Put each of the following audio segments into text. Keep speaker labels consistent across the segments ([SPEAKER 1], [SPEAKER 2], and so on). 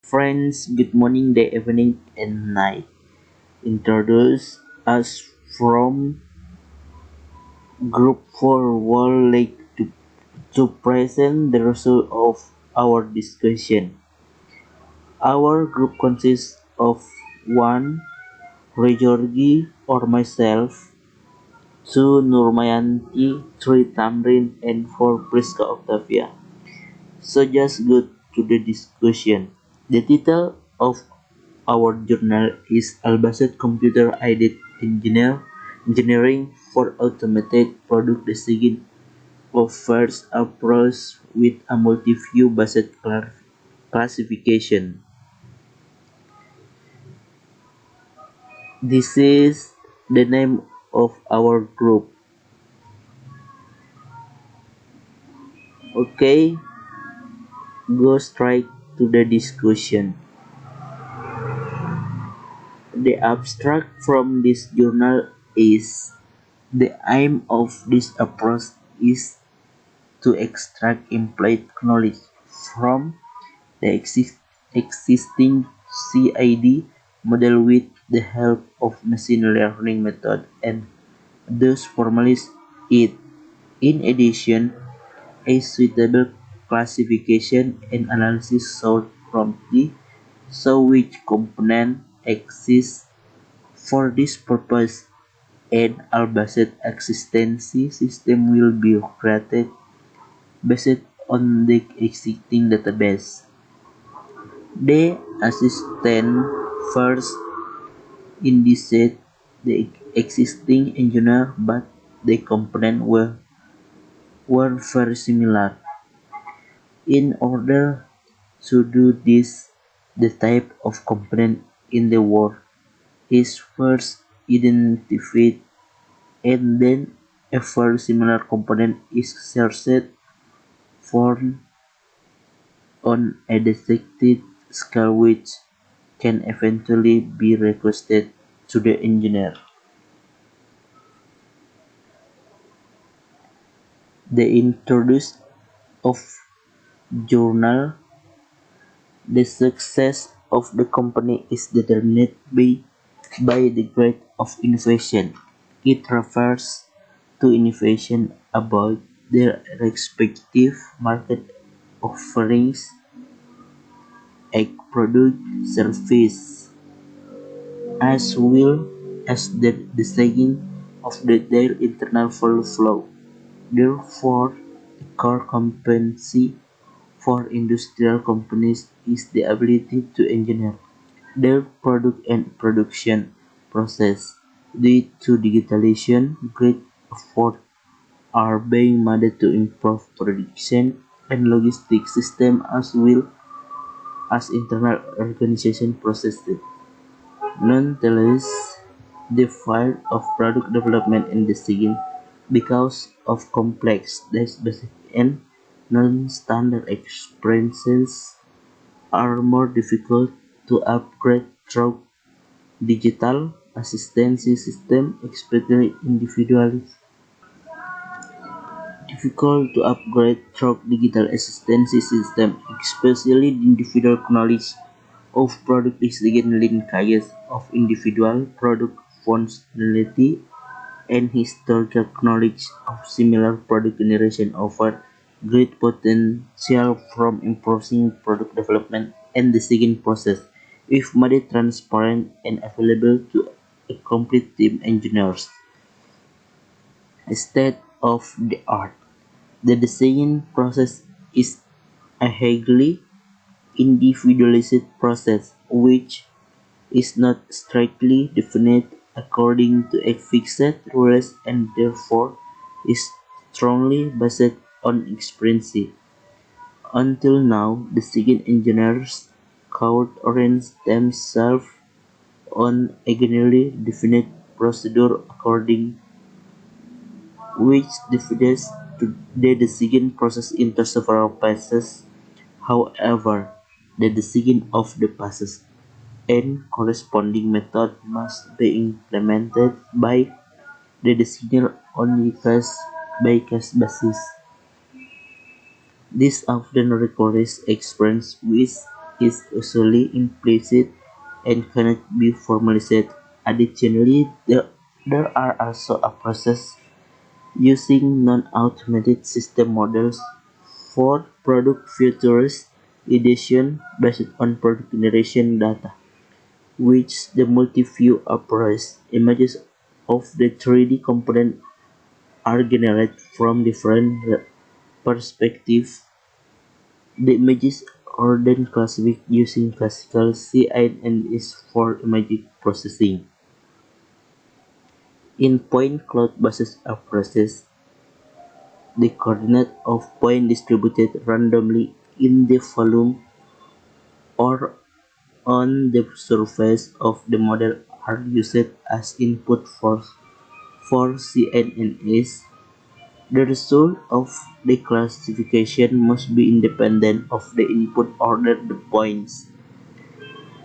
[SPEAKER 1] Friends, good morning, day, evening, and night. Introduce us from Group 4 World League to present the result of our discussion. Our group consists of 1. Rejorgi or myself, 2. Nurmayanti, 3. Tamrin, and 4. Priska Octavia. So just go to the discussion. The title of our journal is Albasset Computer Aided Engineering for Automated Product Design offers approach with a multi-view based classification. This is the name of our group. Okay, go straight to the discussion. The abstract from this journal is the aim of this approach is to extract implied knowledge from the existing CID model with the help of machine learning method and thus formalize it. In addition, a suitable classification and analysis should promptly show which component exists for this purpose. An Albasset existency system will be created based on the existing database. The assistant first indicates the existing engineer, but the components were very similar. In order to do this, the type of component in the word is first identified and then a very similar component is searched for on a detected scale which can eventually be requested to the engineer. The introduce of journal. The success of the company is determined by the grade of innovation. It refers to innovation about their respective market offerings, a product, service, as well as the design of their internal flow. Therefore, a core competency for industrial companies is the ability to engineer their product and production process. Due to digitalization, great efforts are being made to improve production and logistics system as well as internal organization processes. Nonetheless, the field of product development and design, because of complex, basic and non-standard experiences, are more difficult to upgrade through digital assistance system, especially individually difficult to upgrade through digital assistance system, especially the individual knowledge of product design linkages of individual product functionality and historical knowledge of similar product generation offer great potential from improving product development and design process if made transparent and available to a complete team engineers. State of the art. The design process is a highly individualized process which is not strictly defined according to a fixed rules and therefore is strongly based on experience. Until now, the design engineers could orient themselves on a generally defined procedure according which divides the design process into several phases. However, the design of the phases and corresponding method must be implemented by the designer on a case-by-case basis. This often requires experience with is usually implicit and cannot be formalized. Additionally, there are also approaches using non-automated system models for product features edition based on product generation data, which the multi-view approach images of the 3D component are generated from different perspectives. The images are then classified using classical CINNs for image processing. In point cloud-based approaches, the coordinates of points distributed randomly in the volume or on the surface of the model are used as input for CNNs. The result of the classification must be independent of the input order the points.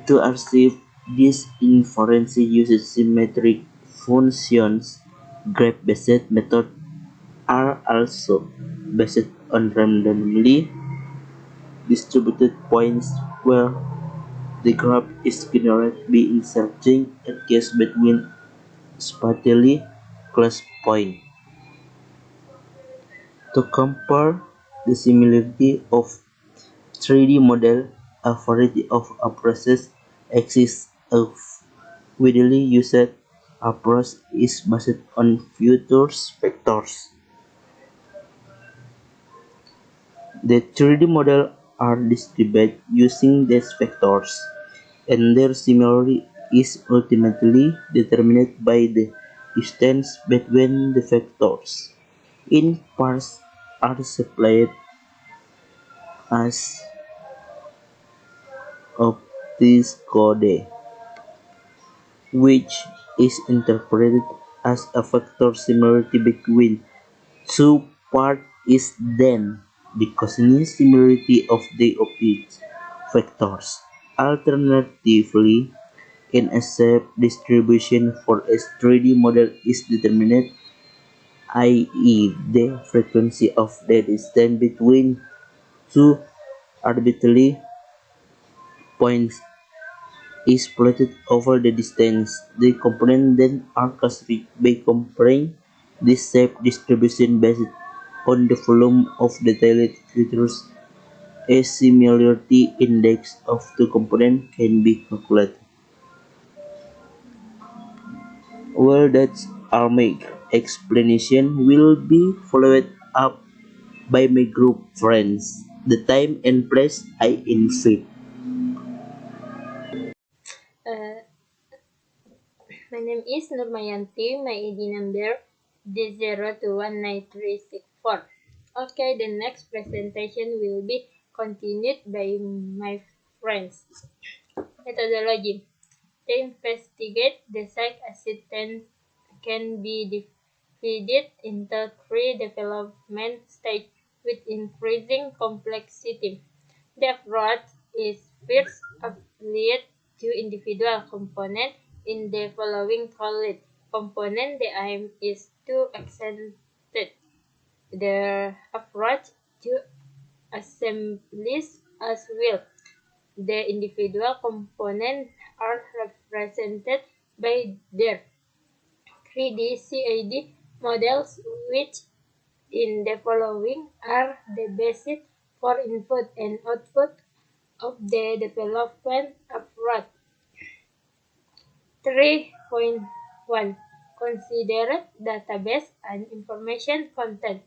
[SPEAKER 1] To achieve this inference uses symmetric functions. Graph-based methods are also based on randomly distributed points where the graph is generated by inserting a case between spatially close points. To compare the similarity of 3D models, a variety of approaches exists. A widely used approach is based on features vectors. The 3D models are distributed using these vectors, and their similarity is ultimately determined by the distance between the vectors. In parts are supplied as of this code, which is interpreted as a vector similarity between two parts is then the cosine similarity of the opposite vectors. Alternatively, in a shape distribution for a 3D model is determined, i.e. the frequency of the distance between two arbitrary points is plotted over the distance. The components then are classified by comparing this shape distribution based on the volume of detailed features. A similarity index of the component can be calculated. Well, that's our make explanation will be followed up by my group friends. The time and place I invite.
[SPEAKER 2] Uh, my name is Nurmayanti. My ID number is 021934. Okay, the next presentation will be continued by my friends. Methodology. To investigate the psych assistance can be divided into three development stages with increasing complexity. The approach is first applied to individual components in the following solid component. The aim is to extend the approach to assemblies as well. The individual components are represented by their 3D CAD models, which in the following are the basis for input and output of the development approach. 3.1 Consider database and information content.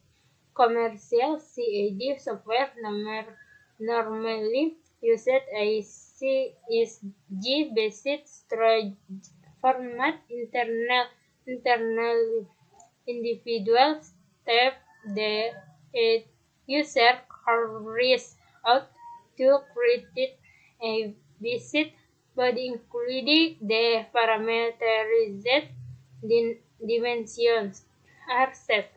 [SPEAKER 2] Commercial CAD software normally uses a CSG-based storage format. Internal individual step the user carries out to create a visit body including the parameterized dimensions are set.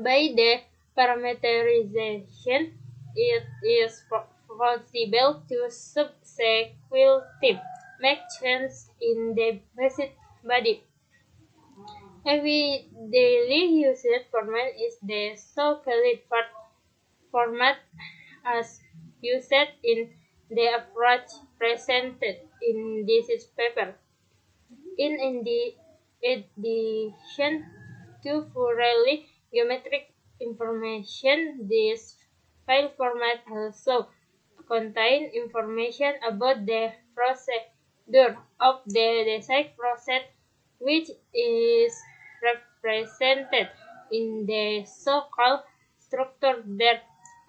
[SPEAKER 2] By the parameterization, it is possible to subsequently make changes in the basic body. A daily used format is the so-called format as used in the approach presented in this paper. In addition to purely geometric information, this file format also contains information about the procedure of the design process, which is represented in the so-called structure there.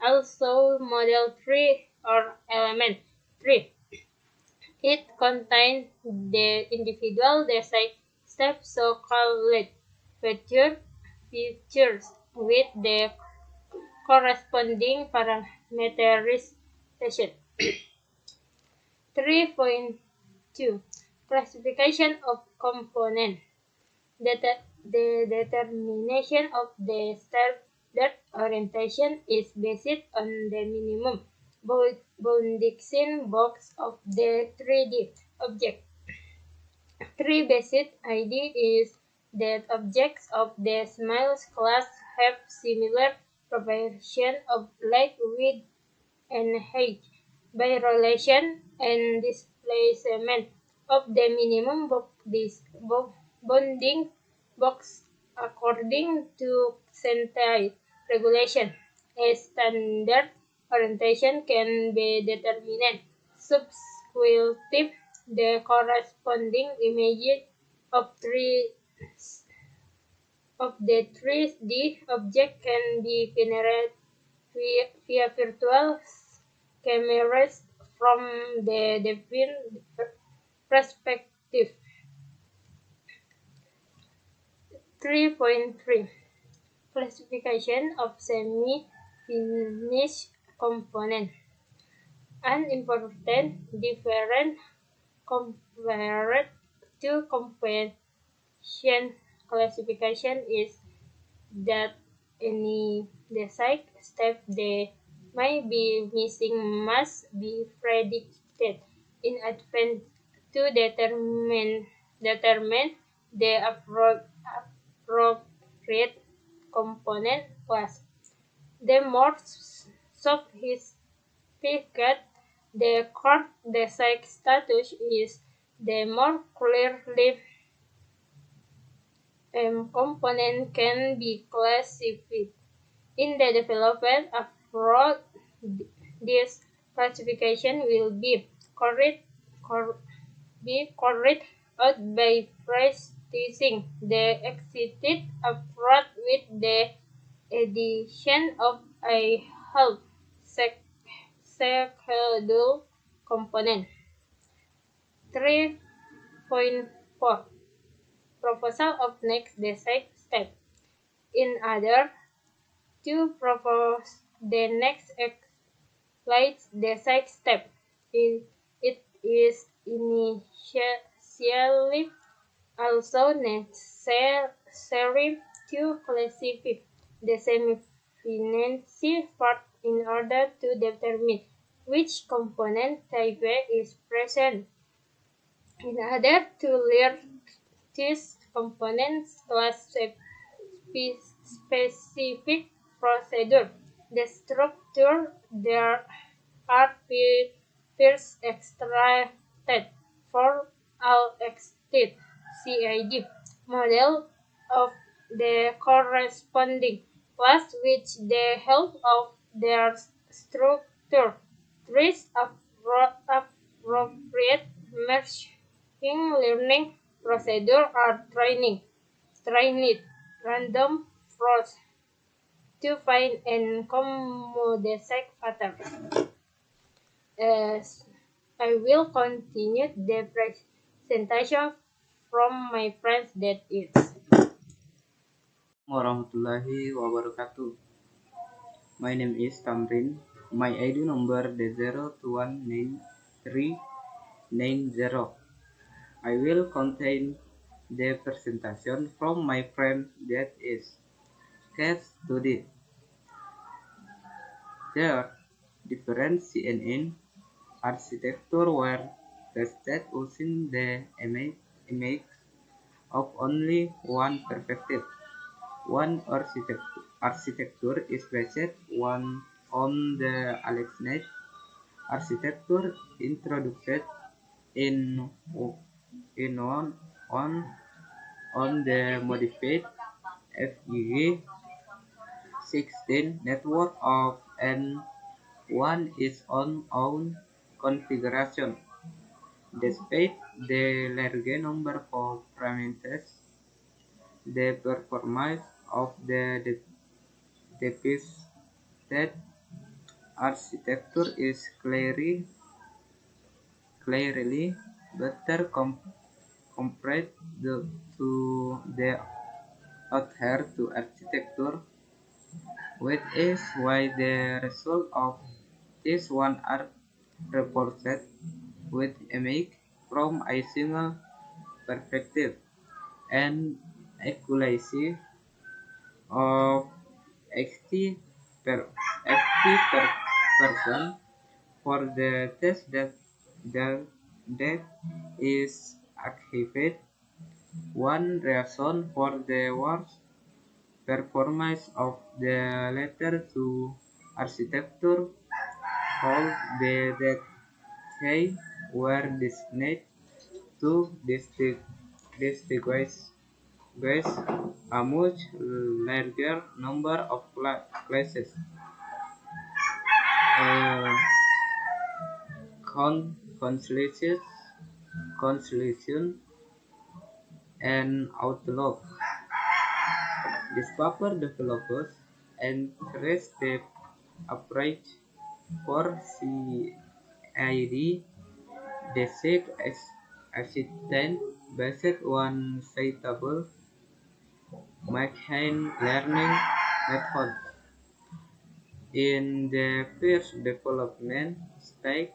[SPEAKER 2] Also, model 3 or element 3. It contains the individual design steps, so-called features, with the corresponding parameterization. 3.2 Classification of component. The determination of the standard orientation is based on the minimum bounding box of the 3D object. Three basic idea is that objects of the smallest class have similar proportion of light, width, and height by relation and displacement of the minimum bounding box according to Sentai regulation. A standard orientation can be determined subsequently. The corresponding image of the 3D object can be generated via virtual cameras from the defined perspective. 3.3 Classification of semi-finished component. An important difference compared to completion classification is that any design step that may be missing must be predicted in advance to determine the appropriate component class. The more sophisticated the core design status is, the more clearly component can be classified. In the development approach, this classification will be carried out by practicing the existing approach with the addition of a half schedule component. 3.4 Proposal of next design step. In order to propose the next light design step, it is initially also necessary to classify the semi-finished part in order to determine which component type is present. In order to learn these components class specific procedure, the structure there are first extracted for all extent CID model of the corresponding class with the help of their structure. Trees appropriate machine learning procedure are trained random forest to find and commodity patterns. As I will continue the presentation from my friends that is.
[SPEAKER 1] Warahmatullahi wabarakatuh. My name is Tamrin. My ID number is 02193990. I will contain the presentation from my friend that is case study. There, different CNN architecture were tested using the image of only one perspective. One architecture is based on the AlexNet architecture introduced in in on the modified FEV 16 network of N1 is on own configuration. Despite the large number of parameters, the performance of the deficient architecture is clearly better compared to the adhere to architecture, which is why the results of this one are reported with a make from a single perspective and accuracy of 80 per person for the test that is activated. One reason for the worst performance of the latter two architecture could be that they were designed to distinguish a much larger number of classes. Uh, Constellation, and Outlook. This paper developers encourage the approach for CID, the seek assistant based on citable machine learning methods. In the first development stage,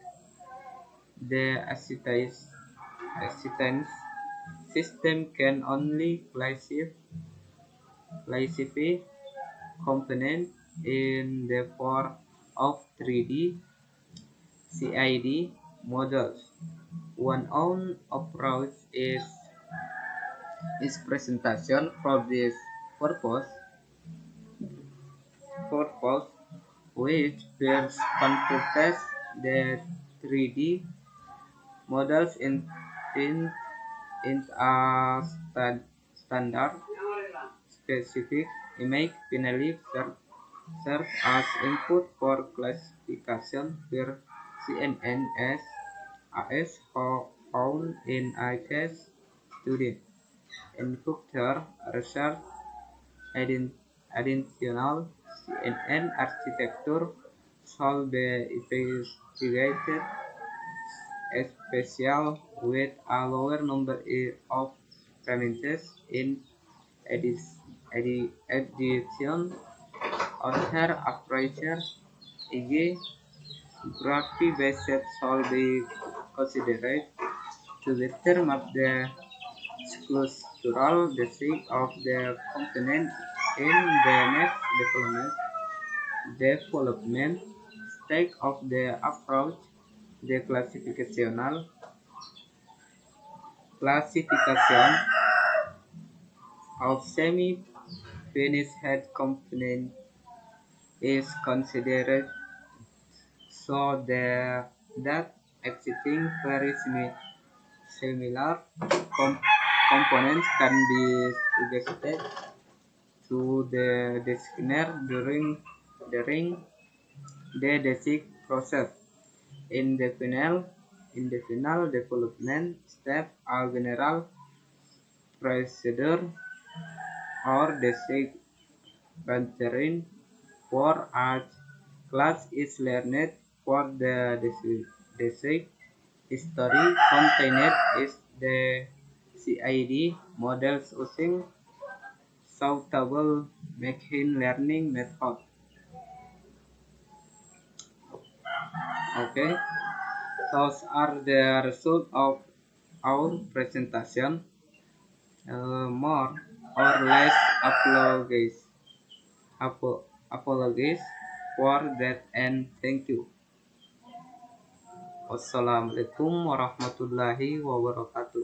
[SPEAKER 1] the assistance system can only classify components in the form of 3D CID models. One own approach is presentation for this purpose which first converts the 3D models in a standard specific image finally serve as input for classification per CNN as found in a case study. In further research, additional CNN architecture should be investigated, especially with a lower number of parameters in addition. Other approaches, e.g., graph-based, should be considered to better map the structural design of the component in the next development stage of the approach. The classification of semi-finished components is considered so that existing very similar com- components can be suggested to the designer during the design process. In the final development step, a general procedure or design pattern for a class is learned for the design history contained is the CID models using suitable machine learning method. Okay, those are the results of our presentation. More or less apologies for that and thank you. Wassalamualaikum warahmatullahi wabarakatuh.